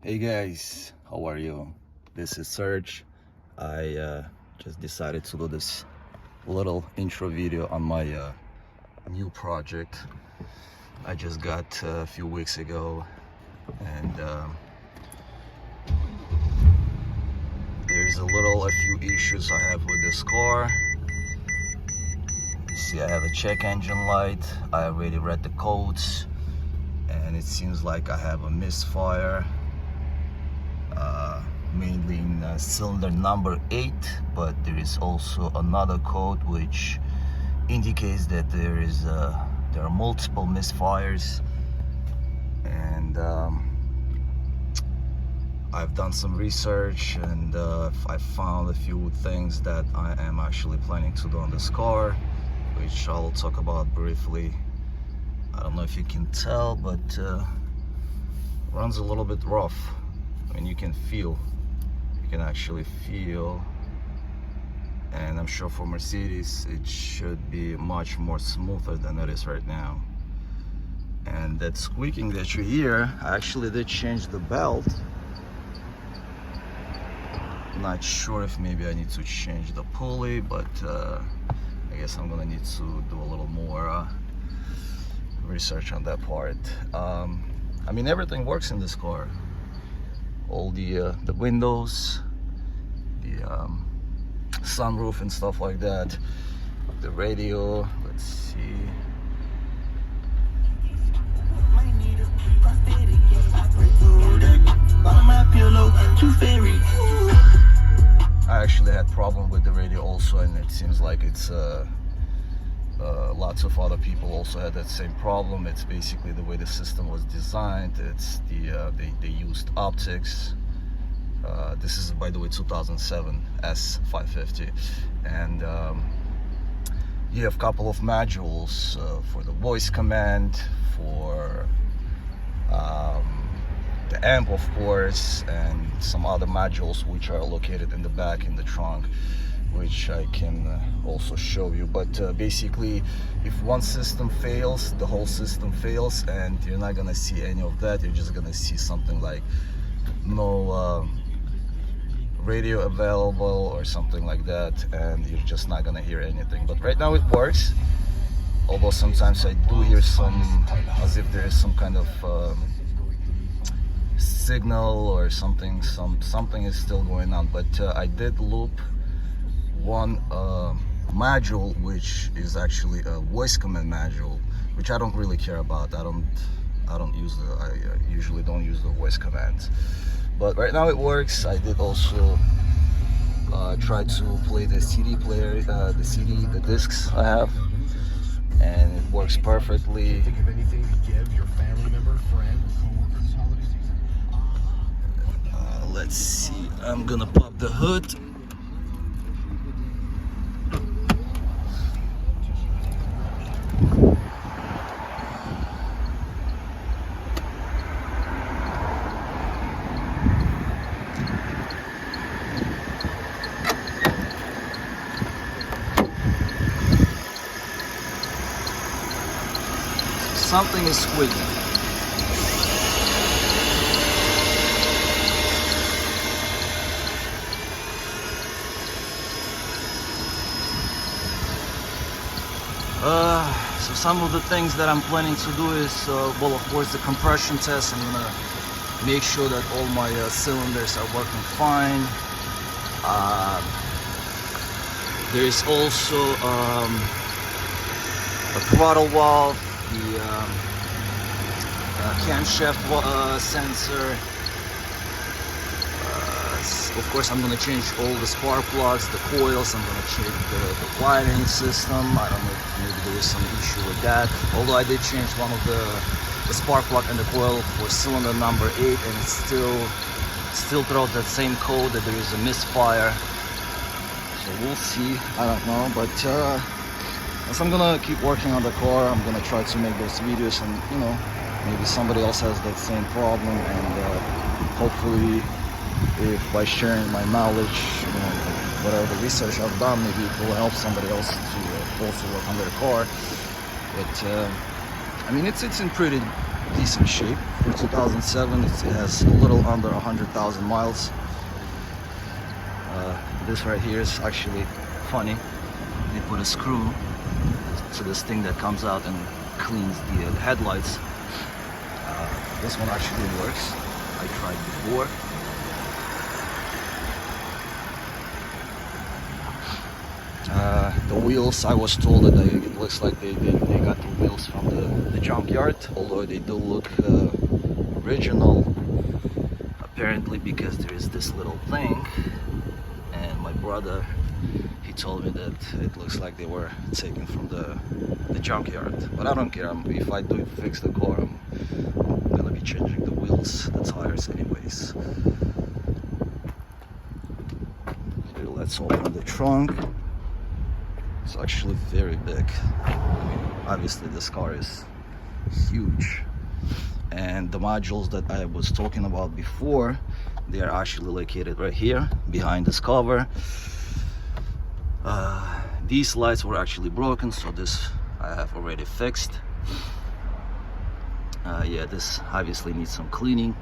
Hey guys, how are you? This is Serge. I just decided to do this little intro video on my new project I just got a few weeks ago, and there's a few issues I have with this car. You see, I have a check engine light. I already read the codes, and it seems like I have a misfire. Mainly in cylinder number 8, but there is also another code which indicates that there are multiple misfires, and I've done some research, and I found a few things that I am actually planning to do on this car, which I'll talk about briefly. I don't know if you can tell, but runs a little bit rough. I mean, you can actually feel, and I'm sure for Mercedes it should be much more smoother than it is right now. And that squeaking that you hear, I actually did change the belt. Not sure if maybe I need to change the pulley, but I guess I'm gonna need to do a little more research on that part. I mean, everything works in this car. All the windows, the sunroof and stuff like that, the radio. Let's see. I actually had problem with the radio also, and it seems like it's lots of other people also had that same problem. It's basically the way the system was designed. It's they used optics. This is, by the way, 2007 S550, and you have a couple of modules for the voice command, for the amp, of course, and some other modules which are located in the back in the trunk, which I can also show you. But basically, if one system fails, the whole system fails, and you're not gonna see any of that. You're just gonna see something like no radio available or something like that, and you're just not gonna hear anything. But right now it works, although sometimes I do hear some, as if there is some kind of signal or something. Something is still going on. But I did loop one module, which is actually a voice command module, which I don't really care about. I usually don't use the voice commands, but right now it works. I did also try to play the CD player, the discs I have, and it works perfectly. Think of anything to give your family member, friend, coworkers holiday season. Let's see, I'm gonna pop the hood. Something is squeaking. So some of the things that I'm planning to do is, well, of course, the compression test. I'm gonna make sure that all my cylinders are working fine. There is also a throttle valve, the camshaft sensor. Of course, I'm going to change all the spark plugs, the coils. I'm going to change the wiring system. I don't know if maybe there is some issue with that. Although I did change one of the spark plug and the coil for cylinder number 8, and it's still throws that same code that there is a misfire. So we'll see. I don't know, but as I'm gonna keep working on the car, I'm gonna try to make those videos, and maybe somebody else has that same problem, and hopefully, if by sharing my knowledge, whatever the research I've done, maybe it will help somebody else to also work on their car. But I mean, it's in pretty decent shape. For 2007, it has a little under 100,000 miles. This right here is actually funny. They put a screw to this thing that comes out and cleans the headlights. This one actually works. I tried before. The wheels, I was told that it looks like they got the wheels from the junkyard, although they do look original, apparently, because there is this little thing, and my brother, he told me that it looks like they were taken from the junkyard. But I don't care. If I do fix the car, I'm gonna be changing the wheels, the tires anyways. Okay, let's open the trunk. It's actually very big. I mean, obviously this car is huge, and the modules that I was talking about before, they are actually located right here behind this cover. These lights were actually broken, so this I have already fixed. Yeah, this obviously needs some cleaning,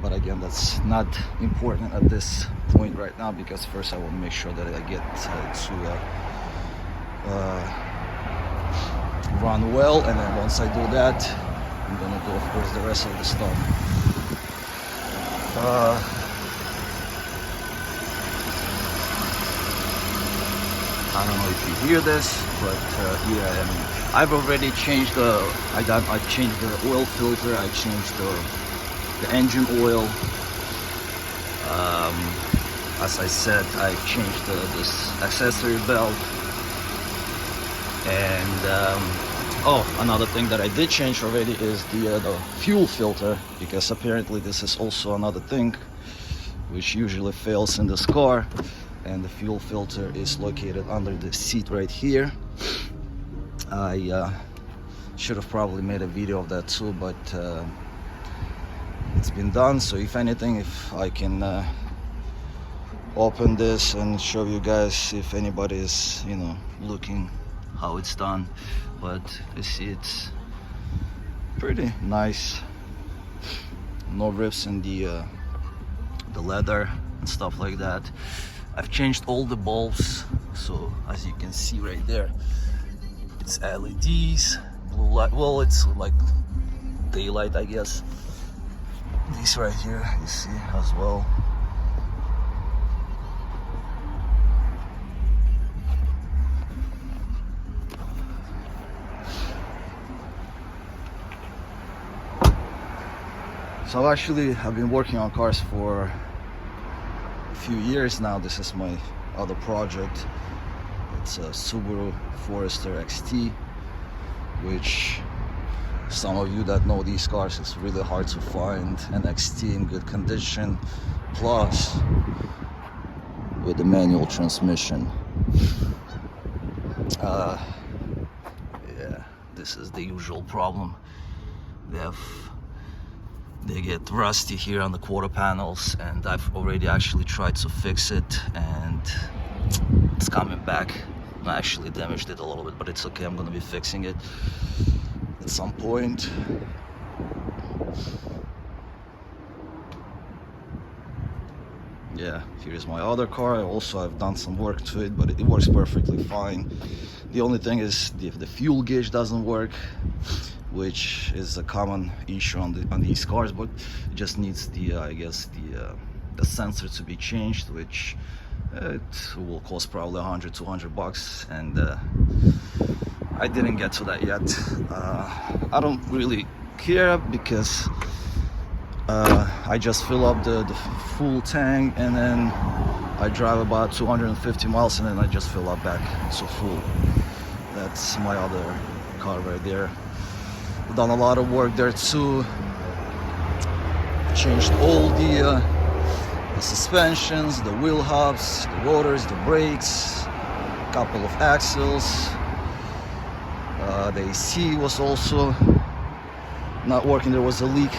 but again, that's not important at this point right now, because first I want to make sure that I get to run well, and then once I do that, I'm gonna do, of course, the rest of the stuff. I don't know if you hear this, but yeah, I mean, I've already changed I've changed the oil filter, I changed the engine oil. As I said, I changed this accessory belt. And oh, another thing that I did change already is the fuel filter, because apparently this is also another thing which usually fails in this car, and the fuel filter is located under the seat right here. I should have probably made a video of that too, but it's been done. So if anything, if I can open this and show you guys if anybody is, you know, looking how it's done. But you see, it's pretty nice. No rips in the leather and stuff like that. I've changed all the bulbs, so as you can see right there, it's LEDs, blue light. Well, it's like daylight, I guess. These right here, you see as well. So actually, I've been working on cars for a few years now. This is my other project. It's a Subaru Forester XT, which some of you that know these cars, it's really hard to find an XT in good condition, plus with a manual transmission. Yeah, this is the usual problem. They get rusty here on the quarter panels, and I've already actually tried to fix it, and it's coming back. I actually damaged it a little bit, but it's okay. I'm gonna be fixing it at some point. Yeah, here's my other car. I've done some work to it, but it works perfectly fine. The only thing is the fuel gauge doesn't work, which is a common issue on these cars, but it just needs the I guess the sensor to be changed, which it will cost probably $100-200, and I didn't get to that yet. I don't really care, because I just fill up the full tank, and then I drive about 250 miles, and then I just fill up back to full. That's my other car right there. I've done a lot of work there too. Changed all the suspensions, the wheel hubs, the rotors, the brakes, a couple of axles. The AC was also not working. There was a leak.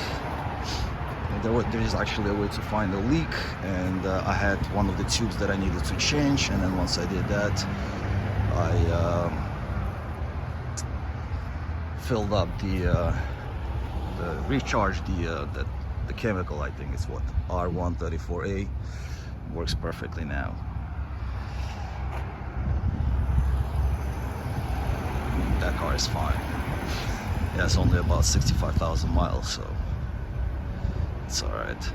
There is actually a way to find a leak, and I had one of the tubes that I needed to change, and then once I did that, I filled up the recharge the chemical. I think it's what, R134A. Works perfectly now. That car is fine. Yeah, it's only about 65,000 miles, so it's alright.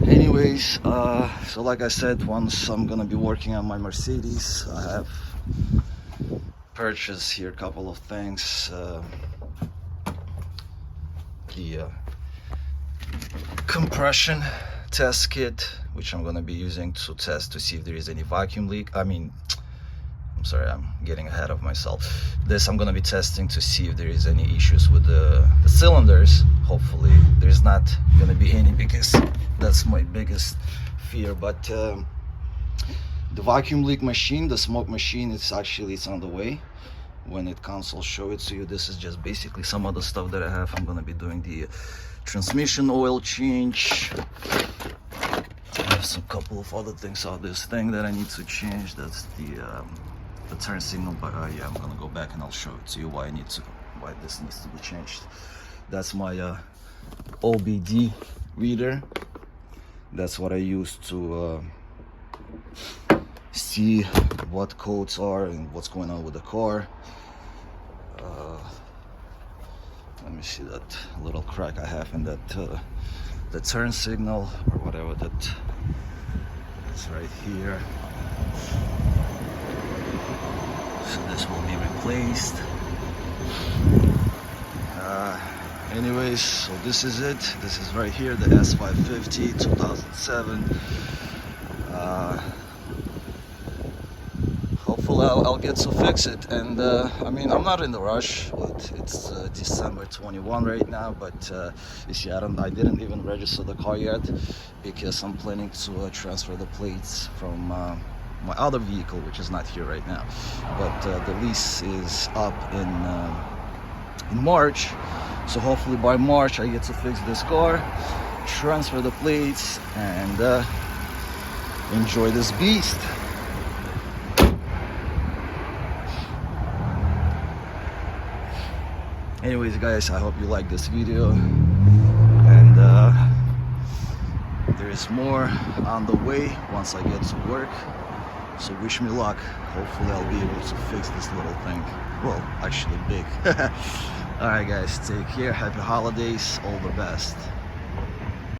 Anyways, so like I said, once I'm gonna be working on my Mercedes, I have purchased here a couple of things. The compression test kit, which I'm gonna be using to test to see if there is any vacuum leak. I'm sorry, I'm getting ahead of myself. This I'm gonna be testing to see if there is any issues with the cylinders. Hopefully there's not gonna be any, because that's my biggest fear. But the vacuum leak machine, the smoke machine, it's on the way. When it comes, I'll show it to you. This is just basically some of the stuff that I have. I'm gonna be doing the transmission oil change. I have some couple of other things on this thing that I need to change. That's the turn signal, but yeah, I'm gonna go back and I'll show it to you why this needs to be changed. That's my OBD reader. That's what I use to see what codes are and what's going on with the car. Let me see that little crack I have in that the turn signal or whatever that is right here. So this will be replaced. Anyways, so this is it. This is right here, the S550 2007. Hopefully I'll get to fix it. And I mean, I'm not in the rush, but it's December 21 right now. But you see, I didn't even register the car yet, because I'm planning to transfer the plates from my other vehicle, which is not here right now. But the lease is up in March, so hopefully by March I get to fix this car, transfer the plates, and enjoy this beast. Anyways guys, I hope you like this video, and there is more on the way once I get to work. So wish me luck. Hopefully I'll be able to fix this little thing. Well, actually big. Alright guys, take care. Happy holidays. All the best.